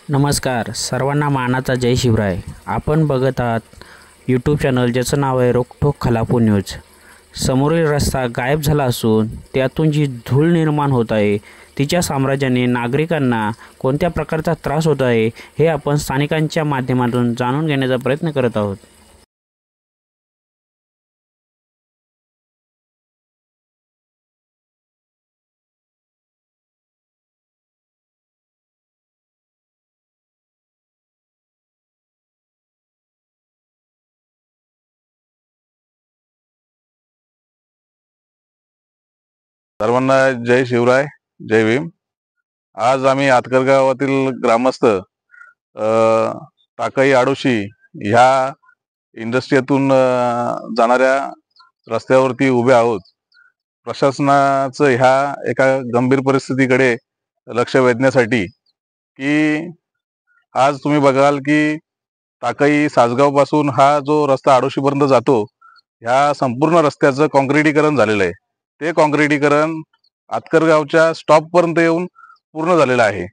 नमस्कार सर्वांना मानाचा जय शिवराय। आपण बघत आहात यूट्यूब चॅनल ज्याचं नाव आहे रोकठोक खालापूर न्यूज। समोरील रस्ता गायब झाला असून त्यातून जी धूळ निर्माण होत आहे तिच्या साम्राज्याने नागरिकांना कोणत्या प्रकारचा त्रास होत आहे हे आपण स्थानिकांच्या माध्यमातून जाणून घेण्याचा प्रयत्न करत आहोत। सर्वांना जय शिवराय, जय भीम। आज आम्ही आतकर गावातील ग्रामस्थ टाकई आडोशी ह्या इंडस्ट्रीतून जाणाऱ्या रस्त्यावरती उभे आहोत। प्रशासनाचं ह्या एका गंभीर परिस्थितीकडे लक्ष वेधण्यासाठी की आज तुम्ही बघाल की टाकई सासगाव पासून हा जो रस्ता आडोशीपर्यंत जातो ह्या संपूर्ण रस्त्याचं काँक्रिटीकरण झालेलं आहे। ते काँक्रिटीकरण आतकरगावच्या स्टॉप पर्यंत येऊन पूर्ण झालेलं आहे।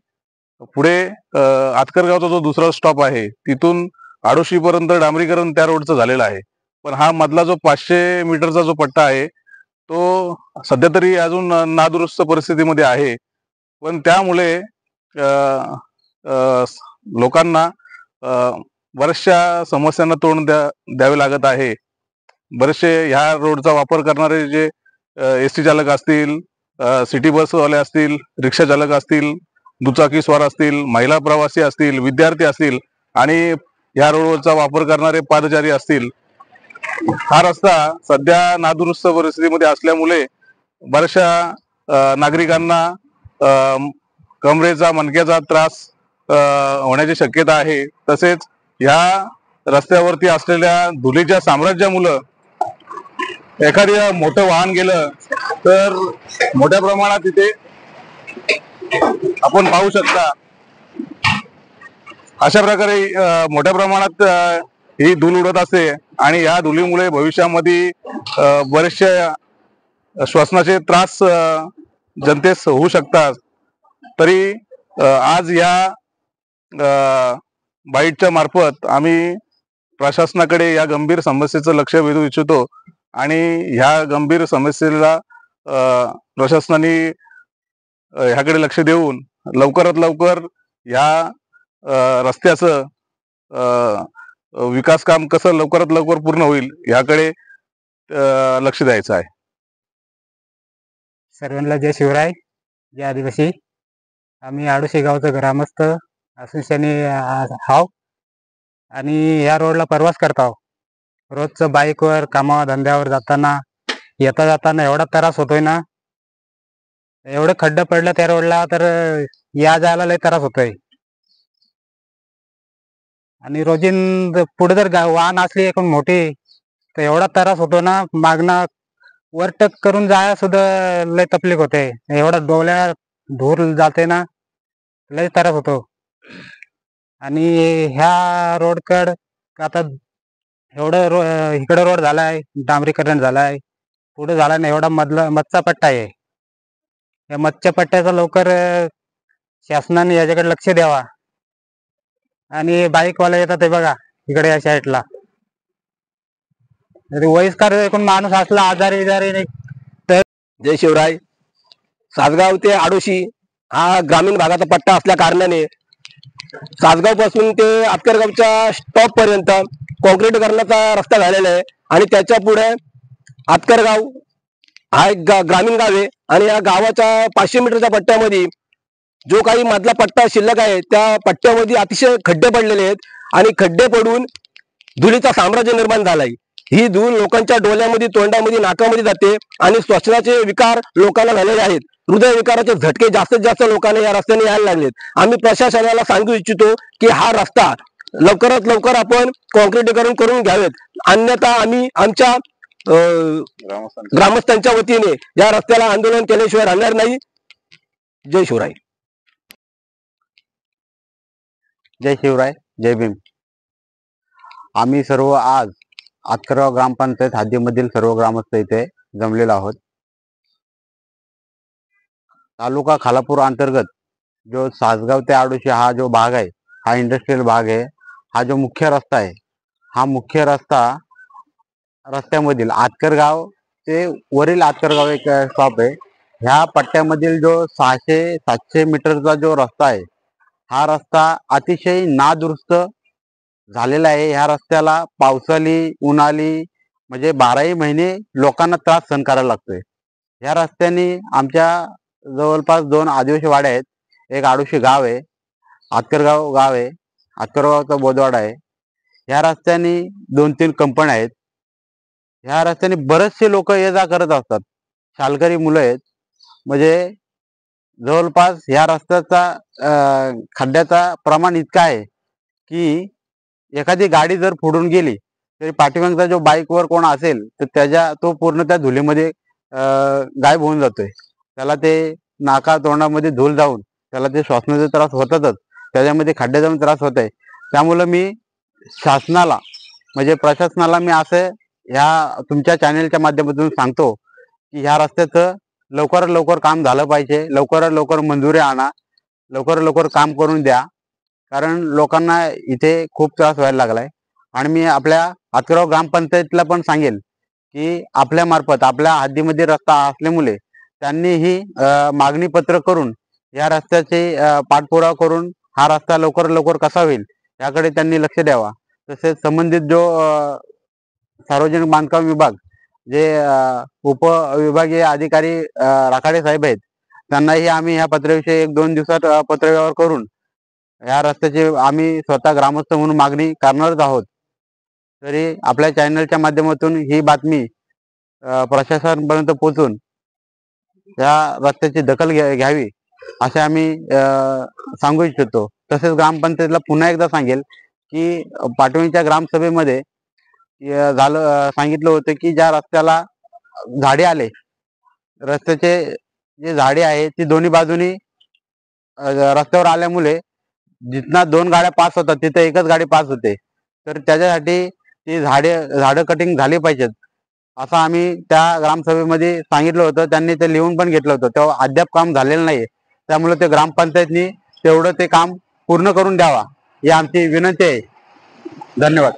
पुढे आतकरगावचा जो दुसरा स्टॉप आहे तिथून आडोशीपर्यंत डांबरीकरण त्या रोडचं झालेलं आहे। पण हा मधला जो 500 मीटरचा जो पट्टा आहे तो सध्या तरी अजून नादुरुस्त परिस्थितीमध्ये आहे। पण त्यामुळे लोकांना बऱ्याचशा समस्यांना तोंड द्यावे लागत आहे। बरेचसे ह्या रोडचा वापर करणारे जे एसटी चालक असतील, सिटी बसवाले असतील, रिक्षा चालक असतील, दुचाकी स्वार असतील, महिला प्रवासी असतील, विद्यार्थी असतील आणि ह्या रोडचा वापर करणारे पादचारी असतील, हा रस्ता सध्या नादुरुस्त परिस्थितीमध्ये असल्यामुळे बऱ्याचशा नागरिकांना कमरेचा मणक्याचा त्रास होण्याची शक्यता आहे। तसेच ह्या रस्त्यावरती असलेल्या धुलीच्या साम्राज्यामुळे एखाद्या मोठं वाहन गेलं तर मोठ्या प्रमाणात तिथे आपण पाहू शकता अशा प्रकारे मोठ्या प्रमाणात ही धूळ उडत असते आणि या धुलीमुळे भविष्यामध्ये बरेचसे श्वसनाचे त्रास जनतेस होऊ शकतात। तरी आज या बाईटच्या मार्फत आम्ही प्रशासनाकडे या गंभीर समस्येचं लक्ष वेधू इच्छितो आणि ह्या गंभीर समस्येला प्रशासनाने ह्याकडे लक्ष देऊन लवकरात लवकर ह्या रस्त्याचं विकास काम कसं लवकरात लवकर पूर्ण होईल ह्याकडे लक्ष द्यायचं आहे। सर्वांना जय शिवराय, जय आदिवासी। आम्ही आडोशी गावचं ग्रामस्थ असूनशाने हाव आणि या रोडला प्रवास करतो। रोजचं बाईकवर कामा धंद्यावर जाताना येता जाताना एवढा त्रास होतोय ना, एवढे खड्डे पडले त्या रोडला तर या जायला लय त्रास होतोय। आणि रोजिन पुढे जर वाहन असली एकूण मोठी तर एवढा त्रास होतो ना, मागणं वरटक करून जाया सुद्धा लय तकलीफ होते। एवढा डोल्या धूर जाते ना, लय त्रास होतो। आणि ह्या रोडकड आता एवढं इकडे रोड झालाय, डांबरीकरण झालाय, पुढे झाला ना एवढा मधचा पट्टा आहे। या मधच्या पट्ट्याचा लवकर शासनाने याच्याकडे लक्ष द्यावा। आणि बाईकवाले येतात ते बघा इकडे या साईडला, वयस्कर एकूण माणूस असला आजारी नाही तर। जय शिवराय। सासगाव ते आडोशी हा ग्रामीण भागाचा पट्टा असल्या कारणाने सासगाव पासून ते आतकरगावच्या स्टॉप पर्यंत काँक्रिटीकरणाचा रस्ता झालेला आहे आणि त्याच्या पुढे आतकरगाव हा एक ग्रामीण गाव आहे आणि या गावाच्या 500 मीटरच्या पट्ट्यामध्ये जो काही मधला पट्टा शिल्लक आहे त्या पट्ट्यामध्ये अतिशय खड्डे पडलेले आहेत आणि खड्डे पडून धुलीचा साम्राज्य निर्माण झालाय। ही धूळ लोकांच्या डोळ्यामध्ये, तोंडामध्ये, नाकामध्ये जाते आणि श्वसनाचे विकार लोकांना झालेले आहेत। हृदय विकाराचे झटके जास्तीत जास्त लोकांना या रस्त्याने यायला लागलेत। आम्ही प्रशासनाला सांगू इच्छितो की हा रस्ता लवकरात लवकर आपण काँक्रिटीकरण करून घ्यावेत, अन्यथा आम्ही आमच्या ग्रामस्थांच्या वतीने या रस्त्याला आंदोलन केल्याशिवाय राहणार नाही। जय शिवराय, जय शिवराय, जय भीम। आम्ही सर्व आज आतकरगाव ग्रामपंचायत हद्दीमधील सर्व ग्रामस्थ इथे जमलेलो आहोत। तालुका खालापूर अंतर्गत जो सासगाव ते आडोशी हा जो भाग आहे हा इंडस्ट्रियल भाग आहे. हा जो मुख्य रस्ता आहे, हा मुख्य रस्त्यामधील आतकरगाव ते वरील आतकरगाव एक स्टॉप आहे. ह्या पट्ट्यामधील जो 600-700 मीटरचा जो रस्ता आहे, हा रस्ता अतिशय नादुरुस्त झालेला आहे. ह्या रस्त्याला पावसाळी उन्हाळी म्हणजे 12ही महिने लोकांना त्रास सहन करायला लागतोय. ह्या रस्त्याने आमच्या जवळपास 2 आदिवासी वाड्या आहेत. एक आडोशी गाव आहे, आतकरगाव गाव आहे, आतकरगावचा बोदवाडा आहे. ह्या रस्त्याने 2-3 कंपन्या आहेत. ह्या रस्त्याने बरेचसे लोक ये जा करत असतात. शालकरी मुलं आहेत. म्हणजे जवळपास ह्या रस्त्याचा खड्ड्याचा प्रमाण इतका आहे की एखादी गाडी जर फोडून गेली तरी पाठीमागचा जो बाईकवर कोण असेल तर तो पूर्ण त्या धुलीमध्ये गायब होऊन जातोय. त्याला ते नाका तोंडामध्ये धूळ जाऊन त्याला ते श्वासनाचा त्रास होतातच, त्याच्यामध्ये खड्डे जाऊन त्रास होत आहे. त्यामुळं मी शासनाला म्हणजे प्रशासनाला मी असं ह्या तुमच्या चॅनेलच्या माध्यमातून सांगतो की ह्या रस्त्याचं लवकरात लवकर काम झालं पाहिजे. लवकरात लवकर मंजुरी आणा, लवकरात लवकर काम करून द्या. कारण लोकांना इथे खूप त्रास व्हायला लागलाय. आणि मी आपल्या आतकरगाव ग्रामपंचायतीला पण सांगेल की आपल्या मार्फत आपल्या हद्दीमध्ये रस्ता असल्यामुळे त्यांनी ही मागणी पत्र करून या रस्त्याचे पाठपुरावा करून हा रस्ता लवकर लवकर कसा होईल याकडे त्यांनी लक्ष द्यावा. तसेच संबंधित जो सार्वजनिक बांधकाम विभाग जे उपविभागीय अधिकारी राखाडे साहेब आहेत, त्यांनाही आम्ही ह्या पत्राविषयी 1-2 दिवसात पत्रव्यवहार करून या रस्त्याची आम्ही स्वतः ग्रामस्थ म्हणून मागणी करणारच आहोत. तरी आपल्या चॅनलच्या माध्यमातून ही बातमी प्रशासनापर्यंत पोहोचून या रस्त्याची दखल घ्यावी असे आम्ही सांगू इच्छितो. तसेच ग्रामपंचायतीला पुन्हा एकदा सांगेल की पाटोणीच्या ग्रामसभेमध्ये सांगितलं होतं की ज्या रस्त्याला झाडे आले, रस्त्याचे जे झाडे आहे ती दोन्ही बाजूनी रस्त्यावर आल्यामुळे जिथना 2 गाड्या पास होतात तिथे एकच गाडी पास होते. तर त्याच्यासाठी ती झाडं कटिंग झाली पाहिजेत असं आम्ही त्या ग्रामसभेमध्ये सांगितलं होतं. त्यांनी ते लिहून पण घेतलं होतं. तेव्हा अद्याप काम झालेलं नाही. त्यामुळे ते ग्रामपंचायतनी तेवढं ते काम पूर्ण करून द्यावा ही आमची विनंती आहे. धन्यवाद.